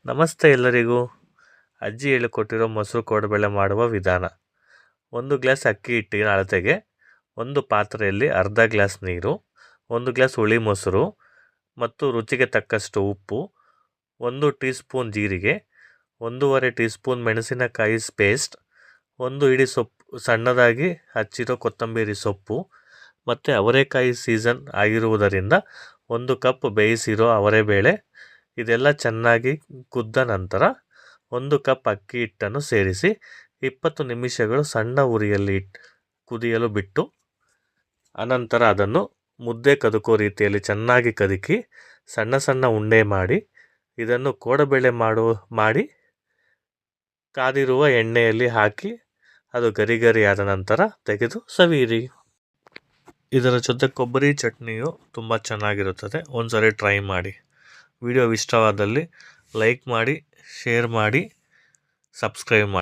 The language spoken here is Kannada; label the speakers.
Speaker 1: ನಮಸ್ತೆ ಎಲ್ಲರಿಗೂ. ಅಜ್ಜಿ ಹೇಳಿಕೊಟ್ಟಿರೋ ಮೊಸರು ಕೋಡುಬಳೆ ಮಾಡುವ ವಿಧಾನ. 1 ಗ್ಲಾಸ್ ಅಕ್ಕಿ ಹಿಟ್ಟಿನ ಅಳತೆಗೆ ಒಂದು ಪಾತ್ರೆಯಲ್ಲಿ ಅರ್ಧ ಗ್ಲಾಸ್ ನೀರು, 1 ಗ್ಲಾಸ್ ಹುಳಿ ಮೊಸರು ಮತ್ತು ರುಚಿಗೆ ತಕ್ಕಷ್ಟು ಉಪ್ಪು, 1 ಟೀ ಸ್ಪೂನ್ ಜೀರಿಗೆ, 1.5 ಟೀ ಸ್ಪೂನ್ ಮೆಣಸಿನಕಾಯಿ ಪೇಸ್ಟ್, 1 ಹಿಡಿ ಸೊಪ್ಪು ಸಣ್ಣದಾಗಿ ಹಚ್ಚಿರೋ ಕೊತ್ತಂಬರಿ ಸೊಪ್ಪು ಮತ್ತು ಅವರೆಕಾಯಿ ಸೀಸನ್ ಆಗಿರುವುದರಿಂದ 1 ಕಪ್ ಬೇಯಿಸಿರೋ ಅವರೆಬೇಳೆ. ಇದೆಲ್ಲ ಚೆನ್ನಾಗಿ ಕುದ್ದ ನಂತರ 1 ಕಪ್ ಅಕ್ಕಿ ಹಿಟ್ಟನ್ನು ಸೇರಿಸಿ 20 ನಿಮಿಷಗಳು ಸಣ್ಣ ಉರಿಯಲ್ಲಿ ಕುದಿಯಲು ಬಿಟ್ಟು ಅನಂತರ ಅದನ್ನು ಮುದ್ದೆ ಕದಕೋ ರೀತಿಯಲ್ಲಿ ಚೆನ್ನಾಗಿ ಕದಕಿ ಸಣ್ಣ ಸಣ್ಣ ಉಂಡೆ ಮಾಡಿ ಇದನ್ನು ಕೋಡುಬಳೆ ಮಾಡಿ ಕಾದಿರುವ ಎಣ್ಣೆಯಲ್ಲಿ ಹಾಕಿ ಅದು ಗರಿ ಗರಿ ಆದ ನಂತರ ತೆಗೆದು ಸವಿಯಿರಿ. ಇದರ ಜೊತೆ ಕೊಬ್ಬರಿ ಚಟ್ನಿಯು ತುಂಬ ಚೆನ್ನಾಗಿರುತ್ತದೆ. ಒಂದ್ಸರಿ ಟ್ರೈ ಮಾಡಿ. ವಿಡಿಯೋ ಇಷ್ಟವಾದಲ್ಲಿ ಲೈಕ್ ಮಾಡಿ, ಶೇರ್ ಮಾಡಿ, ಸಬ್ಸ್ಕ್ರೈಬ್ ಮಾಡಿ.